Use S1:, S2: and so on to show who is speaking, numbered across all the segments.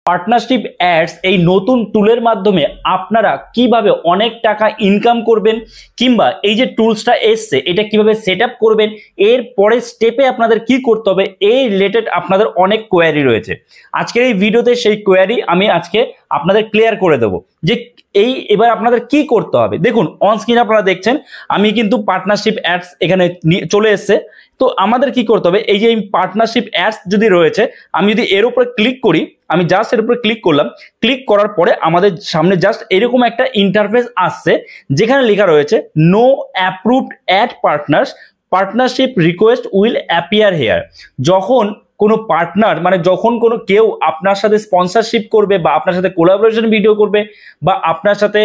S1: Partnership ads এই নতুন টুলের মাধ্যমে আপনারা কিভাবে অনেক টাকা ইনকাম করবেন, কিংবা এই যে টুলসটা এসছে এটা কিভাবে সেট আপ করবেন, এর পরের স্টেপে আপনাদের কি করতে হবে, এই রিলেটেড আপনাদের অনেক কোয়ারি রয়েছে। আজকের এই ভিডিওতে সেই কোয়ারি আমি আজকে আপনাদের ক্লিয়ার করে দেবো যে এবার আপনাদের কি করতে হবে। দেখুন অন স্ক্রিন আপনারা দেখছেন আমি কিন্তু পার্টনারশিপ অ্যাডস এখানে চলে এসছে। তো আমাদের কি করতে হবে, এই যে পার্টনারশিপ অ্যাডস যদি রয়েছে, আমি যদি এর উপরে ক্লিক করি, আমি জাস্ট এর উপরে ক্লিক করলাম, ক্লিক করার পরে আমাদের সামনে জাস্ট এরকম একটা ইন্টারফেস আসছে যেখানে লেখা রয়েছে no approved ad partners, partnership request will appear here. যখন কোনো পার্টনার মানে যখন কোনো কেউ আপনার সাথে স্পন্সরশিপ করবে বা আপনার সাথে কোলাবোরেশন ভিডিও করবে বা আপনার সাথে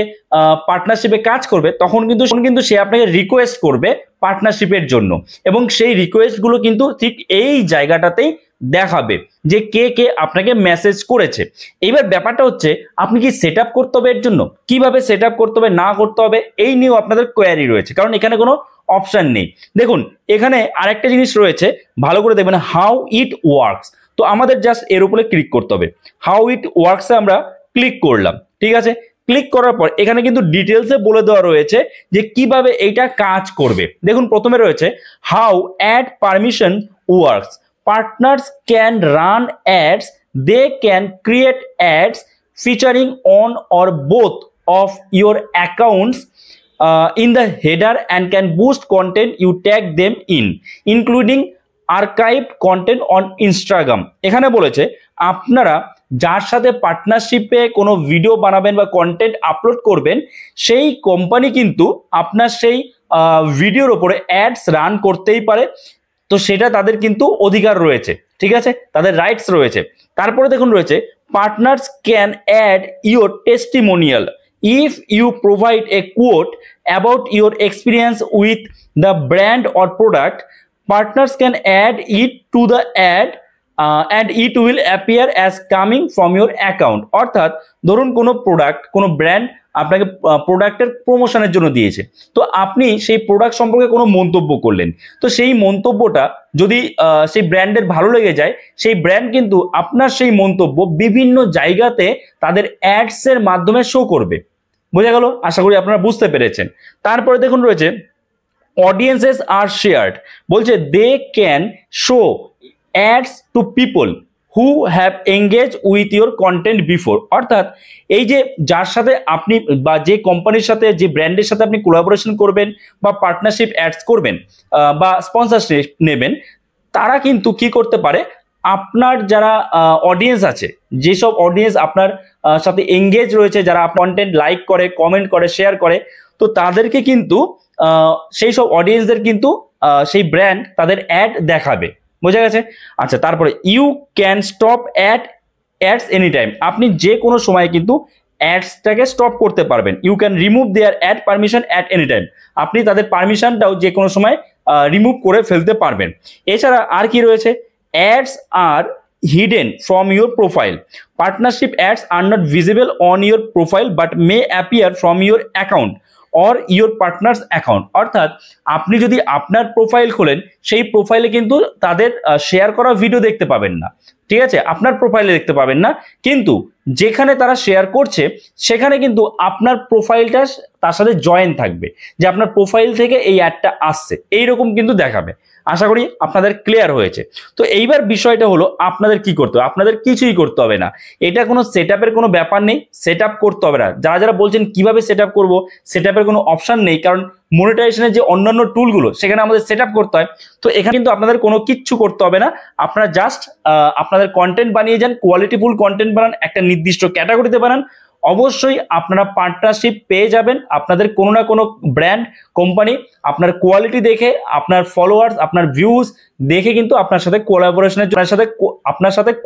S1: পার্টনারশিপে কাজ করবে, তখন কিন্তু সে আপনাকে রিকোয়েস্ট করবে পার্টনারশিপের জন্য, এবং সেই রিকোয়েস্টগুলো কিন্তু ঠিক এই জায়গাটাতেই দেখাবে যে কে কে আপনাকে মেসেজ করেছে। এইবার ব্যাপারটা হচ্ছে আপনি কি সেট আপ করতে হবে এর জন্য, কিভাবে সেট আপ করতে হবে না করতে হবে এই নিয়েও আপনাদের কোয়ারি রয়েছে, কারণ এখানে কোনো অপশন নেই। দেখুন এখানে আরেকটা জিনিস রয়েছে, ভালো করে দেখবেন, হাউ ইট ওয়ার্কস। তো আমাদের জাস্ট এর উপরে ক্লিক করতে হবে, হাউ ইট ওয়ার্কসে আমরা ক্লিক করলাম, ঠিক আছে। ক্লিক করার পর এখানে কিন্তু ডিটেলসে বলে দেওয়া রয়েছে যে কিভাবে এইটা কাজ করবে। দেখুন প্রথমে রয়েছে how ad permission works, partners can run ads, they can create ads featuring on or both of your accounts in the header and can boost content you tag them in, including archived content on Instagram। এখানে বলেছে আপনারা যার সাথে পার্টনারশিপে কোনো video বানাবেন বা content upload করবেন, সেই কোম্পানি কিন্তু আপনার সেই ভিডিওর উপরে অ্যাডস রান করতেই পারে। তো সেটা তাদের কিন্তু অধিকার রয়েছে, ঠিক আছে, তাদের রাইটস রয়েছে। তারপরে দেখুন রয়েছে partners can add your testimonial if you provide a quote about your experience with the brand or product, partners can add it to the ad and it will appear as coming from your account. অর্থাৎ ধরুন কোনো product, কোনো brand আপনাকে প্রোডাক্টের প্রমোশনের জন্য দিয়েছে, তো আপনি সেই প্রোডাক্ট সম্পর্কে কোনো মন্তব্য করলেন, তো সেই মন্তব্যটা যদি সেই ব্র্যান্ডের ভালো লেগে যায়, সেই ব্র্যান্ড কিন্তু আপনার সেই মন্তব্য বিভিন্ন জায়গাতে তাদের অ্যাডসের মাধ্যমে শো করবে। বোঝা গেল? আশা করি আপনারা বুঝতে পেরেছেন। তারপরে দেখুন রয়েছে অডিয়েন্সেস আর শেয়ার্ড, বলছে they can show ads to people who have engage with your content before. অর্থাৎ এই যে যার সাথে আপনি বা যে কোম্পানির সাথে, যে ব্র্যান্ডের সাথে আপনি কোলাবোরেশন করবেন বা পার্টনারশিপ অ্যাডস করবেন বা স্পন্সরশিপ নেবেন, তারা কিন্তু কি করতে পারে, আপনার যারা অডিয়েন্স আছে, যেসব অডিয়েন্স আপনার সাথে এঙ্গেজ রয়েছে, যারা কন্টেন্ট লাইক করে, কমেন্ট করে, শেয়ার করে, তো তাদেরকে কিন্তু সেই সব অডিয়েন্সদের কিন্তু সেই ব্র্যান্ড তাদের অ্যাড দেখাবে। বোঝা গেছে? আচ্ছা, তারপরে you can stop ads any time, আপনি যে কোনো সময় কিন্তু অ্যাডসটাকে স্টপ করতে পারবেন। You can remove their ad permission at any time, আপনি তাদের পারমিশনটাও যে কোনো সময় রিমুভ করে ফেলতে পারবেন। এছাড়া আর কি রয়েছে, ads are hidden from your profile, partnership ads are not visible on your profile but may appear from your account or your partner's account। অর্থাৎ আপনি যদি আপনার প্রোফাইল খোলেন, সেই প্রোফাইলে কিন্তু তাদের শেয়ার করা ভিডিও দেখতে পাবেন না, ঠিক আছে, আপনার প্রোফাইলে দেখতে পাবেন না, কিন্তু যেখানে তারা শেয়ার করছে সেখানে কিন্তু আপনার প্রোফাইলটা তার সাথে জয়েন থাকবে, যে আপনার প্রোফাইল থেকে এই অ্যাডটা আসছে, এইরকম কিন্তু দেখাবে। আশা করি আপনাদের ক্লিয়ার হয়েছে। তো এইবার বিষয়টা হলো আপনাদের কি করতে হবে, আপনাদের কিছুই করতে হবে না, এটা কোনো সেট আপের কোনো ব্যাপার নেই, সেট আপ করতে হবে না। যারা যারা বলছেন কিভাবে সেট আপ করবো, সেট আপের কোনো অপশন নেই, কারণ মনিটাইজেশনের যে অন্যান্য টুলগুলো সেখানে আমাদের সেট আপ করতে হয়। তো এখানে কিন্তু আপনাদের কোনো কিচ্ছু করতে হবে না, আপনারা জাস্ট আপনাদের কন্টেন্ট বানিয়ে যান, কোয়ালিটিফুল কন্টেন্ট বানান, একটা নির্দিষ্ট ক্যাটাগরিতে বানান, অবশ্যই আপনারা পার্টনারশিপ পেয়ে যাবেন। আপনাদের কোনো না কোনো ব্র্যান্ড কোম্পানি আপনার কোয়ালিটি দেখে, আপনার ফলোয়ার্স, আপনার ভিউজ দেখে কিন্তু আপনার সাথে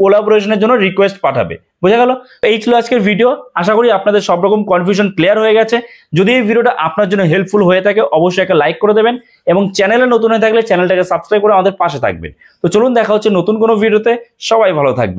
S1: কোলাবোরেশনের জন্য রিকোয়েস্ট পাঠাবে। বোঝা গেল? এই ছিল আজকের ভিডিও। আশা করি আপনাদের সব রকম কনফিউশন ক্লিয়ার হয়ে গেছে। যদি এই ভিডিওটা আপনার জন্য হেল্পফুল হয়ে থাকে অবশ্যই একটা লাইক করে দেবেন, এবং চ্যানেলে নতুন হয়ে থাকলে চ্যানেলটাকে সাবস্ক্রাইব করে আমাদের পাশে থাকবেন। তো চলুন দেখা হচ্ছে নতুন কোনো ভিডিওতে। সবাই ভালো থাকবেন।